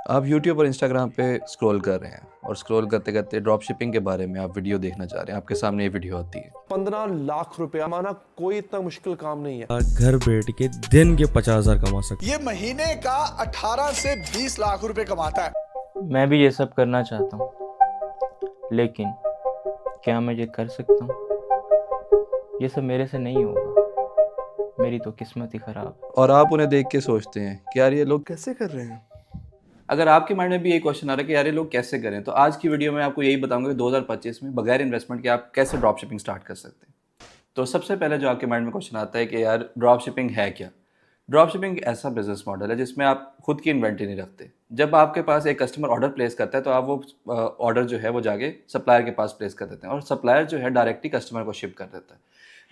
आप यूट्यूब और इंस्टाग्राम पे स्क्रॉल कर रहे हैं और स्क्रॉल करते करते ड्रॉप शिपिंग के बारे में आप वीडियो देखना चाह रहे हैं, आपके सामने ये वीडियो आती है। 15 लाख रुपया माना कोई इतना मुश्किल काम नहीं है। घर बैठ के दिन के 50,000 कमा सकते। ये महीने का 18 से 20 लाख रुपए कमाता है। मैं भी ये सब करना चाहता हूँ, लेकिन क्या मैं ये कर सकता हूँ? ये सब मेरे से नहीं होगा, मेरी तो किस्मत ही खराब है। और आप उन्हें देख के सोचते हैं कि यार ये लोग कैसे कर रहे हैं? अगर आपके माइंड में भी यही क्वेश्चन आ रहा है कि यार ये लोग कैसे करें, तो आज की वीडियो में आपको यही बताऊंगा कि 2025 में बगैर इन्वेस्टमेंट के आप कैसे ड्रॉप शिपिंग स्टार्ट कर सकते हैं। तो सबसे पहले जो आपके माइंड में क्वेश्चन आता है कि यार ड्रॉप शिपिंग है क्या। ड्रॉप शिपिंग एक ऐसा बिजनेस मॉडल है जिसमें आप खुद की इन्वेंटरी नहीं रखते। जब आपके पास एक कस्टमर ऑर्डर प्लेस करता है तो आप वो ऑर्डर जो है वो जाके सप्लायर के पास प्लेस कर देते हैं और सप्लायर जो है डायरेक्टली कस्टमर को शिप कर देता है।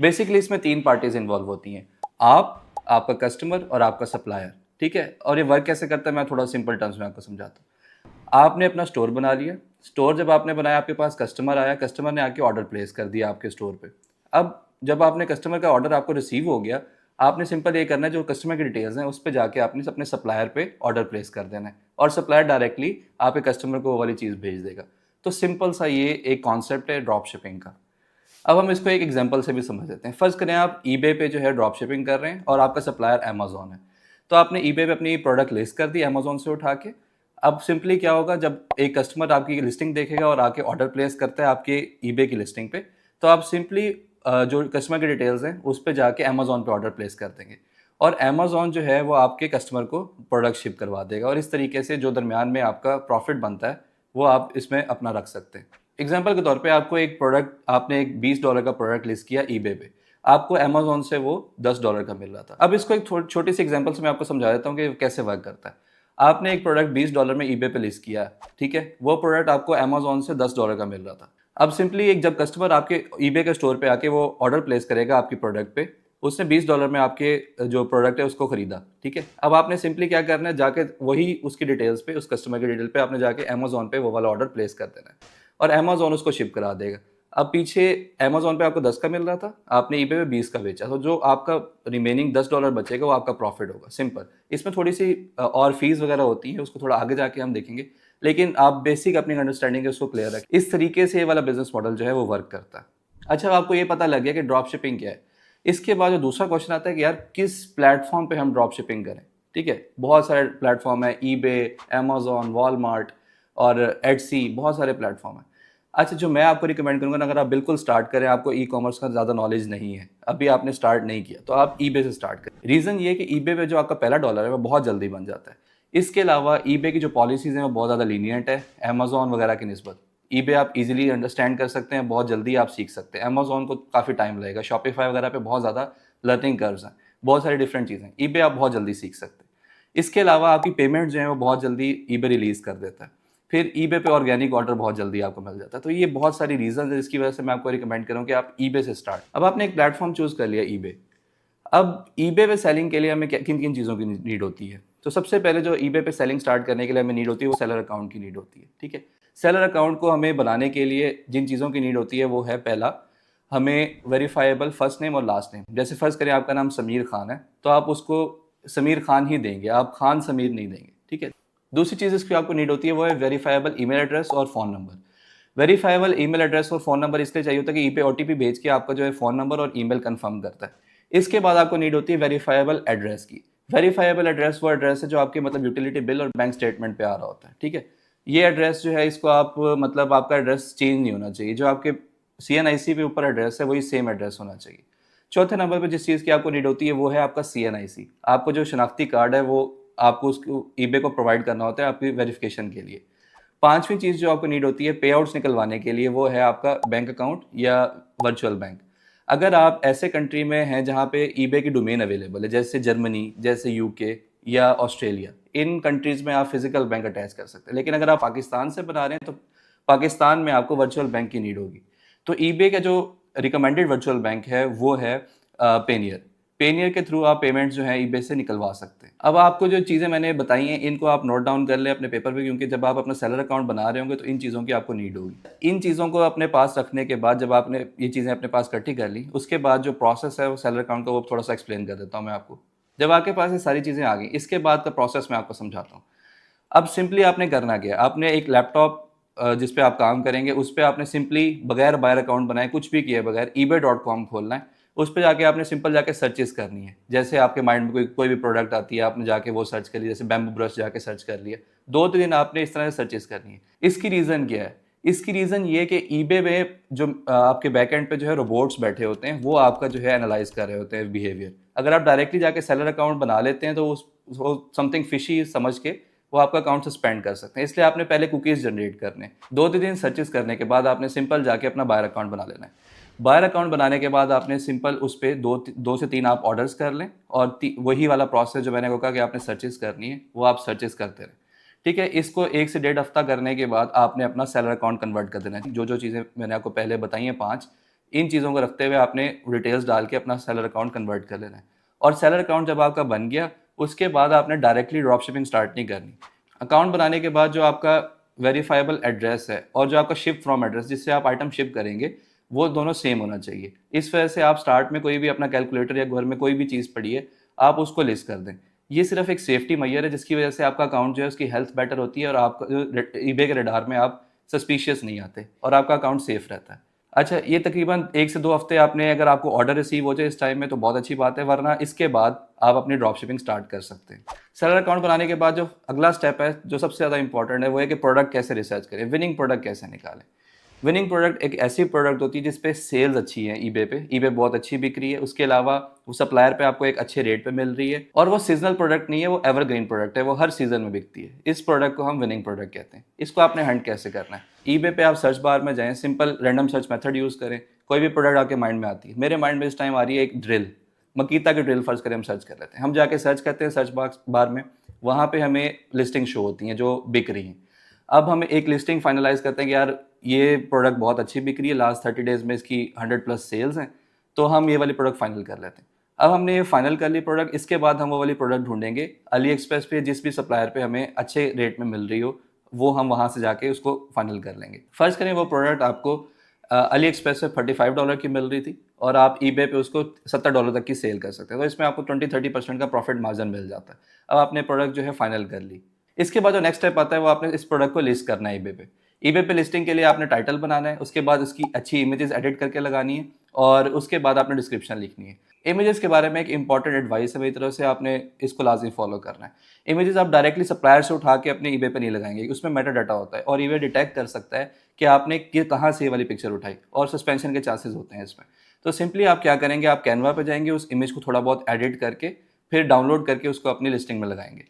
बेसिकली इसमें 3 पार्टीज इन्वॉल्व होती हैं, आप, आपका कस्टमर और आपका सप्लायर। ठीक है, और ये वर्क कैसे करता है मैं थोड़ा सिंपल टर्म्स में आपको समझाता हूँ। आपने अपना स्टोर बना लिया, स्टोर जब आपने बनाया आपके पास कस्टमर आया, कस्टमर ने आके ऑर्डर प्लेस कर दिया आपके स्टोर पे। अब जब आपने कस्टमर का ऑर्डर आपको रिसीव हो गया, आपने सिंपल ये करना है, जो कस्टमर की डिटेल्स हैं उस पे जाके आपने अपने सप्लायर पे ऑर्डर प्लेस कर देना है और सप्लायर डायरेक्टली आपके कस्टमर को वो वाली चीज़ भेज देगा। तो सिंपल सा ये एक कॉन्सेप्ट है ड्रॉप शिपिंग का। अब हम इसको एक एग्जांपल से भी समझ लेते हैं। फर्स्ट करें आप ईबे पे जो है ड्रॉप शिपिंग कर रहे हैं और आपका सप्लायर अमेजोन है। तो आपने ईबे पे अपनी प्रोडक्ट लिस्ट कर दी अमेजोन से उठा के। अब सिंपली क्या होगा, जब एक कस्टमर आपकी लिस्टिंग देखेगा और आके ऑर्डर प्लेस करता है आपके ईबे की लिस्टिंग पे, तो आप सिंपली जो कस्टमर की डिटेल्स हैं उस पे जाके अमेजोन पे ऑर्डर प्लेस कर देंगे और अमेजोन जो है वो आपके कस्टमर को प्रोडक्ट शिप करवा देगा और इस तरीके से जो दरमियान में आपका प्रॉफिट बनता है वो आप इसमें अपना रख सकते हैं। एग्जाम्पल के तौर पे आपको एक प्रोडक्ट, आपने एक $20 का प्रोडक्ट लिस्ट किया ईबे पे, आपको अमेजोन से वो $10 का मिल रहा था। अब इसको एक छोटी सी एग्जाम्पल से मैं आपको समझा देता हूँ कि कैसे वर्क करता है। आपने एक प्रोडक्ट $20 में ईबे पे लिस्ट किया, ठीक है, वो प्रोडक्ट आपको अमेजोन से $10 का मिल रहा था। अब सिंपली एक जब कस्टमर आपके ईबे के स्टोर पे आके वो ऑर्डर प्लेस करेगा आपकी प्रोडक्ट पे, उसने $20 में आपके जो प्रोडक्ट है उसको खरीदा, ठीक है। अब आपने सिंपली क्या करना है, जाके वही उसकी डिटेल्स पे, उस कस्टमर की डिटेल पे आपने जाके अमेजोन पे वो वाला ऑर्डर प्लेस कर देना है और अमेजोन उसको शिप करा देगा। अब पीछे अमेजोन पे आपको 10 का मिल रहा था, आपने ईबे पे 20 का बेचा, तो जो आपका रिमेनिंग $10 बचेगा वो आपका प्रॉफिट होगा। सिंपल। इसमें थोड़ी सी और फीस वगैरह होती है, उसको थोड़ा आगे जाके हम देखेंगे, लेकिन आप बेसिक अपनी अंडरस्टैंडिंग है उसको क्लियर रखें। इस तरीके से ये वाला बिजनेस मॉडल जो है वो वर्क करता है। अच्छा, आपको ये पता लग गया कि ड्रॉप शिपिंग क्या है। इसके बाद जो दूसरा क्वेश्चन आता है कि यार किस प्लेटफॉर्म पे हम ड्रॉप शिपिंग करें। ठीक है, बहुत सारे प्लेटफॉर्म है, ईबे, अमेजोन, वॉलमार्ट और एडसी, बहुत सारे प्लेटफॉर्म है। अच्छा, जो मैं आपको रिकमेंड करूंगा ना, अगर आप बिल्कुल स्टार्ट करें, आपको ई कॉमर्स का ज़्यादा नॉलेज नहीं है, अभी आपने स्टार्ट नहीं किया, तो आप ईबे से स्टार्ट करें। रीज़न ये है कि ईबे पे जो आपका पहला डॉलर है वो बहुत जल्दी बन जाता है। इसके अलावा ईबे की जो पॉलिसीज़ हैं वो बहुत ज़्यादा लीनियंट है अमेजोन वगैरह की निस्बत। ईबे आप इजीली अंडरस्टैंड कर सकते हैं, बहुत जल्दी आप सीख सकते हैं। अमेजोन को काफ़ी टाइम लगेगा, शॉपिफाई वगैरह पे बहुत ज़्यादा लर्निंग कर्व्स हैं, बहुत सारी डिफरेंट चीज़ें। ईबे आप बहुत जल्दी सीख सकते हैं। इसके अलावा आपकी पेमेंट जो है वो बहुत जल्दी ईबे रिलीज़ कर देता है। फिर ईबे पे ऑर्गेनिक ऑर्डर बहुत जल्दी आपको मिल जाता है। तो ये बहुत सारी रीज़न है जिसकी वजह से मैं आपको रिकमेंड करूँ कि आप ईबे से स्टार्ट। अब आपने एक प्लेटफॉर्म चूज़ कर लिया ईबे। अब ईबे पे सेलिंग के लिए हमें किन किन चीज़ों की नीड होती है। तो सबसे पहले जो ईबे पे सेलिंग स्टार्ट करने के लिए हमें नीड होती है वो सेलर अकाउंट की नीड होती है। ठीक है, सेलर अकाउंट को हमें बनाने के लिए जिन चीज़ों की नीड होती है वो है, पहला, हमें वेरीफाइबल फर्स्ट नेम और लास्ट नेम। जैसे फर्स्ट करें आपका नाम समीर खान है तो आप उसको समीर खान ही देंगे, आप खान समीर नहीं देंगे। ठीक है। दूसरी चीज़ इसकी आपको नीड होती है वो है वेरीफाइबल ईमेल एड्रेस और phone number. Verifiable email address और फ़ोन नंबर इसलिए चाहिए होता है कि ई पे ओटीपी भेज के आपका जो है फ़ोन नंबर और ईमेल कंफर्म करता है। इसके बाद आपको नीड होती है वेरीफाइबल एड्रेस की। वेरीफाइबल एड्रेस वो एड्रेस है जो आपके मतलब यूटिलिटी बिल और बैंक स्टेटमेंट पे आ रहा होता है। ठीक है, ये एड्रेस जो है इसको आप मतलब आपका एड्रेस चेंज नहीं होना चाहिए, जो आपके CNIC पे ऊपर एड्रेस है वही सेम एड्रेस होना चाहिए। चौथे नंबर पे जिस चीज़ की आपको नीड होती है वो है आपका CNIC। आपको जो शनाख्ती कार्ड है वो आपको उसको ईबे को प्रोवाइड करना होता है आपकी वेरिफिकेशन के लिए। पांचवी चीज़ जो आपको नीड होती है पे आउट्स निकलवाने के लिए वो है आपका बैंक अकाउंट या वर्चुअल बैंक। अगर आप ऐसे कंट्री में हैं जहाँ पे ईबे की डोमेन अवेलेबल है, जैसे जर्मनी, जैसे UK या ऑस्ट्रेलिया, इन कंट्रीज़ में आप फिजिकल बैंक अटैच कर सकते हैं। लेकिन अगर आप पाकिस्तान से बना रहे हैं तो पाकिस्तान में आपको वर्चुअल बैंक की नीड होगी। तो ईबे का जो रिकमेंडेड वर्चुअल बैंक है वो है पेनियर। पेनियर के थ्रू आप पेमेंट जो है ईबे से निकलवा सकते हैं। अब आपको जो चीज़ें मैंने बताई हैं इनको आप नोट डाउन कर लें अपने पेपर पे, क्योंकि जब आप अपना सेलर अकाउंट बना रहे होंगे तो इन चीज़ों की आपको नीड होगी। इन चीज़ों को अपने पास रखने के बाद जब आपने ये चीज़ें अपने पास इकट्ठी कर ली, उसके बाद जो प्रोसेस है वो सेलर अकाउंट का वो थोड़ा सा एक्सप्लेन कर देता हूँ मैं आपको। जब आपके पास ये सारी चीज़ें आ गई, इसके बाद का प्रोसेस मैं आपको समझाता हूँ। अब सिंपली आपने करना क्या है, आपने एक लैपटॉप जिस पे आप काम करेंगे उस पे आपने सिंपली बगैर बायर अकाउंट बनाए कुछ भी किए बगैर ebay.com खोलना है। उस पे जाके आपने सिंपल जाके सर्चेस करनी है। जैसे आपके माइंड में कोई भी प्रोडक्ट आती है, आपने जाके वो सर्च कर लिया, जैसे बैम्बू ब्रश जाके सर्च कर लिया। 2-3 दिन आपने इस तरह से सर्चेस करनी है। इसकी रीज़न क्या है? इसकी रीज़न ये कि ईबे में जो आपके बैकएंड पे जो है रोबोट्स बैठे होते हैं, वो आपका जो है एनालाइज कर रहे होते हैं बिहेवियर। अगर आप डायरेक्टली जाके सेलर अकाउंट बना लेते हैं तो वो समथिंग फिशी समझ के वो आपका अकाउंट सस्पेंड कर सकते हैं। इसलिए आपने पहले कुकीज़ जनरेट करने हैं। 2-3 दिन सर्चेस करने के बाद आपने सिंपल जाके अपना बायर अकाउंट बना लेना है। बायर अकाउंट बनाने के बाद आपने सिंपल उस पे 2 से 3 आप ऑर्डर्स कर लें और वही वाला प्रोसेस जो मैंने आपको कहा कि आपने सर्चेस करनी है, वो आप सर्चेस करते रहें। ठीक है, इसको 1 से 1.5 हफ्ता करने के बाद आपने अपना सेलर अकाउंट कन्वर्ट कर देना है। जो चीज़ें मैंने आपको पहले बताई हैं 5, इन चीज़ों को रखते हुए आपने डिटेल्स डाल के अपना सेलर अकाउंट कन्वर्ट कर लेना है। और सेलर अकाउंट जब आपका बन गया, उसके बाद आपने डायरेक्टली ड्रॉप शिपिंग स्टार्ट नहीं करनी। अकाउंट बनाने के बाद जो आपका वेरीफाइबल एड्रेस है और जो आपका शिप फ्रॉम एड्रेस जिससे आप आइटम शिप करेंगे, वो दोनों सेम होना चाहिए। इस वजह से आप स्टार्ट में कोई भी अपना कैलकुलेटर या घर में कोई भी चीज़ पड़ी है, आप उसको लिस्ट कर दें। ये सिर्फ एक सेफ्टी मैयर है जिसकी वजह से आपका अकाउंट जो है उसकी हेल्थ बेटर होती है और आपका जो ईबे के रडार में आप सस्पिशियस नहीं आते और आपका अकाउंट सेफ रहता है। अच्छा, ये तकरीबन 1 से 2 हफ्ते आपने अगर आपको ऑर्डर रिसीव हो जाए इस टाइम में तो बहुत अच्छी बात है, वरना इसके बाद आप अपनी ड्रॉप शिपिंग स्टार्ट कर सकते हैं। सेलर अकाउंट बनाने के बाद जो अगला स्टेप है, जो सबसे ज़्यादा इंपॉर्टेंट है, वो है कि प्रोडक्ट कैसे रिसर्च करें, विनिंग प्रोडक्ट कैसे निकालें। विनिंग प्रोडक्ट एक ऐसी प्रोडक्ट होती है जिस पे सेल्स अच्छी है ईबे पे, ईबे बहुत अच्छी बिक रही है, उसके अलावा वो सप्लायर पे आपको एक अच्छे रेट पे मिल रही है और वो सीजनल प्रोडक्ट नहीं है, वो एवरग्रीन प्रोडक्ट है, वो हर सीजन में बिकती है। इस प्रोडक्ट को हम विनिंग प्रोडक्ट कहते हैं। इसको आपने हंट कैसे करना है? ईबे पे आप सर्च बार में जाएं, simple random search method use करें, कोई भी प्रोडक्ट आपके माइंड में आती है। मेरे माइंड में इस टाइम आ रही है एक ड्रिल, मकीता की ड्रिल फर्ज करें हम सर्च कर लेते हैं। हम जाके सर्च करते हैं सर्च बॉक्स बार में, वहाँ पे हमें लिस्टिंग शो होती हैं जो बिक रही हैं। अब हम एक लिस्टिंग फाइनलाइज करते हैं कि यार ये प्रोडक्ट बहुत अच्छी बिक रही है, लास्ट 30 डेज़ में इसकी 100+ सेल्स हैं, तो हम ये वाली प्रोडक्ट फाइनल कर लेते हैं। अब हमने ये फाइनल कर ली प्रोडक्ट, इसके बाद हम वो वाली प्रोडक्ट ढूंढेंगे अली एक्सप्रेस पे, जिस भी सप्लायर पे हमें अच्छे रेट में मिल रही हो, वो हम वहाँ से जाके उसको फाइनल कर लेंगे। फर्स्ट करें वो प्रोडक्ट आपको अली एक्सप्रेस पे $35 की मिल रही थी और आप ईबे पे उसको $70 तक की सेल कर सकते हैं, तो इसमें आपको 20-30% का प्रॉफिट मार्जिन मिल जाता है। अब आपने प्रोडक्ट जो है फाइनल कर ली। इसके बाद जो नेक्स्ट स्टेप आता है वो आपने इस प्रोडक्ट को लिस्ट करना है ईबे पे। ईबे पे लिस्टिंग के लिए आपने टाइटल बनाना है, उसके बाद उसकी अच्छी इमेजेस एडिट करके लगानी है और उसके बाद आपने डिस्क्रिप्शन लिखनी है। इमेजेस के बारे में एक इंपॉर्टेंट एडवाइस है मेरी तरफ से, आपने इसको लाजमी फॉलो करना है। इमेजेस आप डायरेक्टली सप्लायर से उठा के अपने ईबे पे नहीं लगाएंगे, उसमें मेटा डाटा होता है और ईबे डिटेक्ट कर सकता है कि आपने कहाँ से ये वाली पिक्चर उठाई और सस्पेंशन के चांसेस होते हैं इसमें। तो सिंपली आप क्या करेंगे, आप कैनवा पे जाएंगे, उस इमेज को थोड़ा बहुत एडिट करके फिर डाउनलोड करके उसको अपनी लिस्टिंग में लगाएंगे।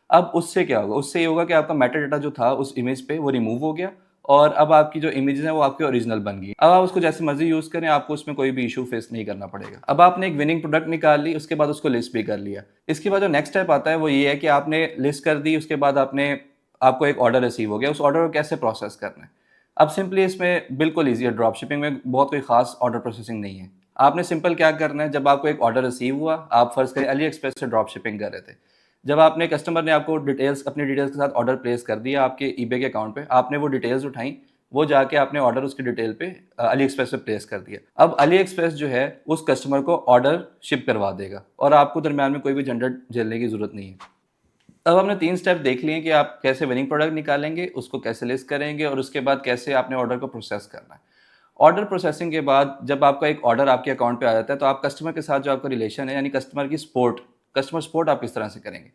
अब उससे क्या होगा, उससे ये होगा कि आपका मेटा डाटा जो था उस इमेज पे वो रिमूव हो गया और अब आपकी जो इमेजेस हैं वो आपकी ओरिजिनल बन गई। अब आप उसको जैसे मर्जी यूज़ करें, आपको उसमें कोई भी इशू फेस नहीं करना पड़ेगा। अब आपने एक विनिंग प्रोडक्ट निकाल ली, उसके बाद उसको लिस्ट भी कर लिया। इसके बाद जो नेक्स्ट स्टेप आता है वो ये है कि आपने लिस्ट कर दी, उसके बाद आपको एक ऑर्डर रिसीव हो गया, उस ऑर्डर को कैसे प्रोसेस करना है। अब सिंपली इसमें बिल्कुल ईजी है, ड्रॉप शिपिंग में बहुत कोई खास ऑर्डर प्रोसेसिंग नहीं है। आपने सिंपल क्या करना है, जब आपको एक ऑर्डर रिसीव हुआ, आप फर्स्ट करें अली एक्सप्रेस से ड्रॉप शिपिंग कर रहे थे, जब आपने कस्टमर ने आपको अपनी डिटेल्स के साथ ऑर्डर प्लेस कर दिया आपके ईबे के अकाउंट पे, आपने वो डिटेल्स उठाई, वो जाके आपने ऑर्डर उसकी डिटेल पे अली एक्सप्रेस पे प्लेस कर दिया। अब अली एक्सप्रेस जो है उस कस्टमर को ऑर्डर शिप करवा देगा और आपको दरम्यान में कोई भी झंझट झेलने की ज़रूरत नहीं है। अब हमने 3 स्टेप देख लिए कि आप कैसे विनिंग प्रोडक्ट निकालेंगे, उसको कैसे लिस्ट करेंगे और उसके बाद कैसे आपने ऑर्डर को प्रोसेस करना है। ऑर्डर प्रोसेसिंग के बाद जब आपका एक ऑर्डर आपके अकाउंट पे आ जाता है तो आप कस्टमर के साथ जो आपका रिलेशन है, यानी कस्टमर सपोर्ट आप किस तरह से करेंगे।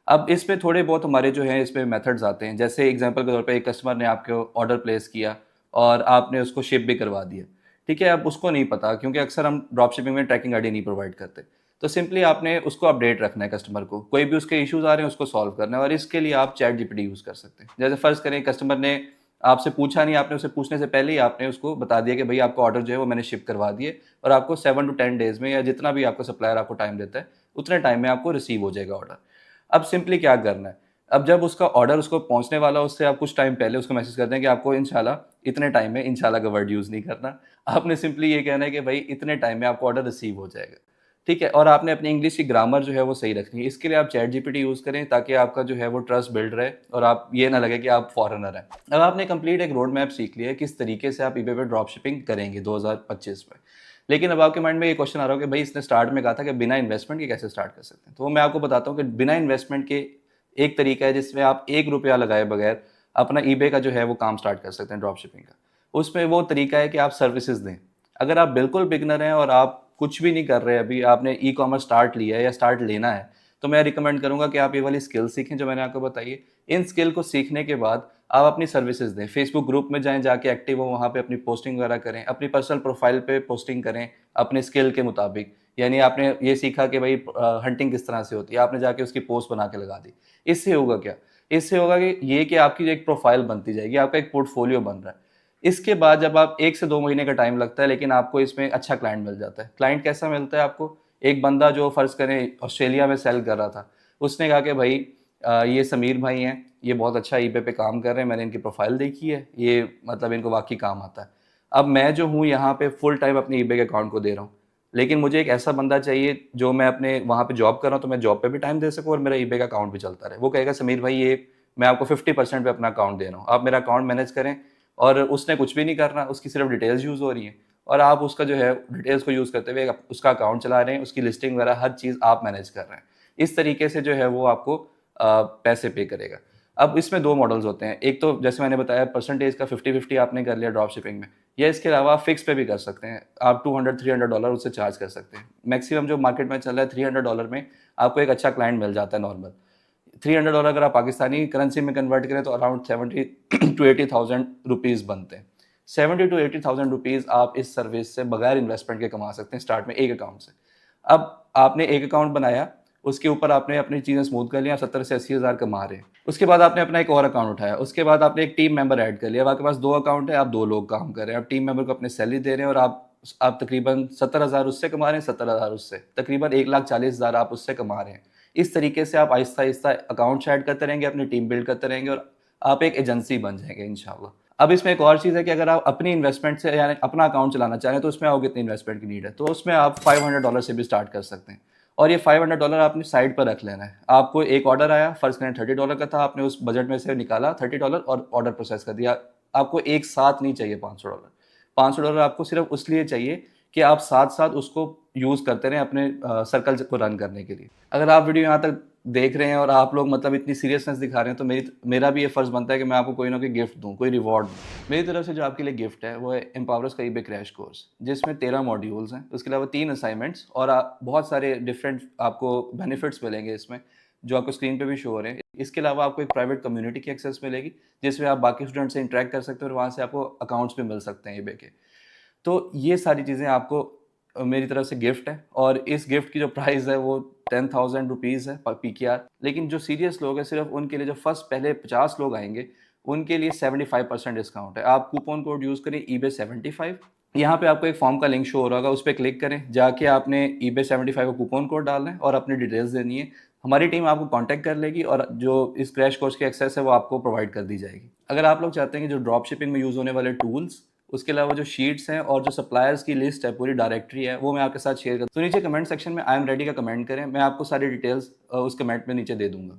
अब इस पे थोड़े बहुत हमारे जो हैं इस पे मेथड्स आते हैं। जैसे एग्जांपल के तौर पे एक कस्टमर ने आपको ऑर्डर प्लेस किया और आपने उसको शिप भी करवा दिया, ठीक है। अब उसको नहीं पता, क्योंकि अक्सर हम ड्रॉप शिपिंग में ट्रैकिंग आईडी नहीं प्रोवाइड करते, तो सिंपली आपने उसको अपडेट रखना है कस्टमर को, कोई भी उसके इश्यूज आ रहे हैं उसको सॉल्व करना है और इसके लिए आप चैट जीपीटी यूज़ कर सकते हैं। जैसे फ़र्ज़ करें कस्टमर ने आपसे पूछा नहीं, आपने उसे पूछने से पहले ही आपने उसको बता दिया कि भाई आपका ऑर्डर जो है वो मैंने शिप करवा दिए और आपको 7 to 10 डेज़ में या जितना भी आपका सप्लायर आपको टाइम देता है उतने टाइम में आपको रिसीव हो जाएगा ऑर्डर। अब सिंपली क्या करना है, अब जब उसका ऑर्डर उसको पहुंचने वाला उससे आप कुछ टाइम पहले उसको मैसेज करते हैं कि आपको इंशाल्लाह इतने टाइम में, इंशाल्लाह का वर्ड यूज़ नहीं करना, आपने सिंपली ये कहना है कि भाई इतने टाइम में आपको ऑर्डर रिसीव हो जाएगा, ठीक है। और आपने अपनी इंग्लिश की ग्रामर जो है वो सही रखनी है। इसके लिए आप चैट जीपीटी यूज़ करें ताकि आपका जो है वो ट्रस्ट बिल्ड रहे और आप ये ना लगे कि आप फॉरेनर हैं। अब आपने कंप्लीट एक रोड मैप सीख लिया है किस तरीके से आप ईबे पे ड्रॉप शिपिंग करेंगे 2025 में। लेकिन अब आपके माइंड में ये क्वेश्चन आ रहा हो कि भाई इसने स्टार्ट में कहा था कि बिना इन्वेस्टमेंट के कैसे स्टार्ट कर सकते हैं। तो वो मैं आपको बताता हूँ कि बिना इन्वेस्टमेंट के एक तरीका है जिसमें आप 1 रुपया लगाए बगैर अपना ईबे का जो है वो काम स्टार्ट कर सकते हैं ड्रॉप शिपिंग का। उसमें वो तरीका है कि आप सर्विसेज दें। अगर आप बिल्कुल बिगनर हैं और आप कुछ भी नहीं कर रहे, अभी आपने ई कॉमर्स स्टार्ट लिया है या स्टार्ट लेना है, तो मैं रिकमेंड करूंगा कि आप ये वाली स्किल सीखें जो मैंने आपको बताई है। इन स्किल को सीखने के बाद आप अपनी सर्विसेज दें, फेसबुक ग्रुप में जाएं, जाके एक्टिव हो, वहाँ पे अपनी पोस्टिंग वगैरह करें, अपनी पर्सनल प्रोफाइल पे पोस्टिंग करें अपने स्किल के मुताबिक। यानी आपने ये सीखा कि भाई हंटिंग किस तरह से होती है, आपने जाके उसकी पोस्ट बना के लगा दी। इससे होगा क्या, इससे होगा कि ये कि आपकी एक प्रोफाइल बनती जाएगी, आपका एक पोर्टफोलियो बन रहा है। इसके बाद जब आप 1 से 2 महीने का टाइम लगता है, लेकिन आपको इसमें अच्छा क्लाइंट मिल जाता है। क्लाइंट कैसा मिलता है आपको? एक बंदा जो फ़र्ज़ करें ऑस्ट्रेलिया में सेल कर रहा था, उसने कहा कि भाई ये समीर भाई हैं, ये बहुत अच्छा ईबे पे काम कर रहे हैं, मैंने इनकी प्रोफाइल देखी है, ये मतलब इनको वाकई काम आता है। अब मैं जो हूँ यहाँ पे फुल टाइम अपने ईबे के अकाउंट को दे रहा हूँ, लेकिन मुझे एक ऐसा बंदा चाहिए जो मैं अपने वहाँ पे जॉब कर रहा हूँ तो मैं जॉब पे भी टाइम दे सकूँ और मेरा ईबे का अकाउंट भी चलता रहे। वो कहेगा समीर भाई ये मैं आपको 50% पे अपना अकाउंट दे रहा हूँ, आप मेरा अकाउंट मैनेज करें। और उसने कुछ भी नहीं करना, उसकी सिर्फ डिटेल्स यूज़ हो रही हैं और आप उसका जो है डिटेल्स को यूज़ करते हुए उसका अकाउंट चला रहे हैं, उसकी लिस्टिंग वगैरह हर चीज़ आप मैनेज कर रहे हैं। इस तरीके से जो है वो आपको पैसे पे करेगा। अब इसमें 2 मॉडल्स होते हैं, एक तो जैसे मैंने बताया परसेंटेज का 50-50 आपने कर लिया ड्रॉप शिपिंग में, या इसके अलावा आप फिक्स पे भी कर सकते हैं। आप $200-300 उससे चार्ज कर सकते हैं। मैक्सिमम जो मार्केट में चल रहा है $300 में आपको एक अच्छा क्लाइंट मिल जाता है नॉर्मल। $300 अगर आप पाकिस्तानी करेंसी में कन्वर्ट करें तो अराउंड 70 to 80,000 रुपीज़ बनते हैं। 70 to 80,000 रुपीज़ आप इस सर्विस से बगैर इन्वेस्टमेंट के कमा सकते हैं स्टार्ट में एक अकाउंट से। अब आपने एक अकाउंट बनाया, उसके ऊपर आपने अपनी चीज़ें स्मूथ कर लिया, 70 से 80 हज़ार कमा रहे हैं। उसके बाद आपने अपना एक और अकाउंट उठाया, उसके बाद आपने एक टीम मेंबर ऐड कर लिया। अब आपके पास 2 अकाउंट है, आप 2 लोग काम कर रहे हैं। आप टीम मेंबर को अपने सैलरी दे रहे हैं और आप तकरीबन 70,000 उससे कमा रहे हैं, 70,000 उससे, तकरीबन 1,40,000 आप उससे कमा रहे हैं। इस तरीके से आप आहिस्ता आहिस्ता अकाउंट्स ऐड करते रहेंगे, अपनी टीम बिल्ड करते रहेंगे और आप एक एजेंसी बन जाएंगे इंशाल्लाह। अब इसमें एक और चीज़ है कि अगर आप अपनी इन्वेस्टमेंट से यानी अपना अकाउंट चलाना चाह रहे हैं तो उसमें आपको कितनी इन्वेस्टमेंट की नीड है, तो उसमें आप $500 से भी स्टार्ट कर सकते हैं और ये $500 आपने साइड पर रख लेना है। आपको एक ऑर्डर आया, फ़र्ज़ करें $30 का था, आपने उस बजट में से निकाला $30 और ऑर्डर प्रोसेस कर दिया। आपको एक साथ नहीं चाहिए $500। $500 आपको सिर्फ इसलिए चाहिए कि आप साथ साथ उसको यूज़ करते रहें अपने सर्कल को रन करने के लिए। अगर आप वीडियो यहाँ तक देख रहे हैं और आप लोग मतलब इतनी सीरियसनेस दिखा रहे हैं तो मेरा भी ये फ़र्ज़ बनता है कि मैं आपको कोई ना कोई गिफ्ट दूँ, कोई रिवॉर्ड दूँ। मेरी तरफ से जो आपके लिए गिफ्ट है वो है एम्पावर्स का ईबे क्रैश कोर्स, जिसमें 13 मॉड्यूल्स हैं, उसके अलावा 3 असाइनमेंट्स और बहुत सारे डिफरेंट आपको बेनिफिट्स मिलेंगे इसमें, जो आपको स्क्रीन पे भी शो हो रहे हैं। इसके अलावा आपको एक प्राइवेट कम्युनिटी की एक्सेस मिलेगी जिसमें आप बाकी स्टूडेंट से इंटरेक्ट कर सकते हैं और वहाँ से आपको अकाउंट्स भी मिल सकते हैं ईबे के। तो ये सारी चीज़ें आपको मेरी तरफ से गिफ्ट है और इस गिफ्ट की जो प्राइस है वो 10,000 रुपीज़ है पर PKR। लेकिन जो सीरियस लोग हैं सिर्फ उनके लिए, जो फर्स्ट पहले 50 लोग आएंगे उनके लिए 75% डिस्काउंट है। आप कूपन कोड यूज़ करें eBay75। यहाँ पे आपको एक फॉर्म का लिंक शो हो रहा होगा, उस पर क्लिक करें, जाके आपने eBay75 का कूपन कोड डालना है और अपनी डिटेल्स देनी है। हमारी टीम आपको कांटेक्ट कर लेगी और जो इस क्रैश कोर्स की एक्सेस है वो आपको प्रोवाइड कर दी जाएगी। अगर आप लोग चाहते हैं कि जो ड्रॉप शिपिंग में यूज़ होने वाले टूल्स, उसके अलावा जो शीट्स हैं और जो सप्लायर्स की लिस्ट है, पूरी डायरेक्टरी है, वो मैं आपके साथ शेयर करता हूँ, तो नीचे कमेंट सेक्शन में आई एम रेडी का कमेंट करें, मैं आपको सारी डिटेल्स उस कमेंट में नीचे दे दूँगा।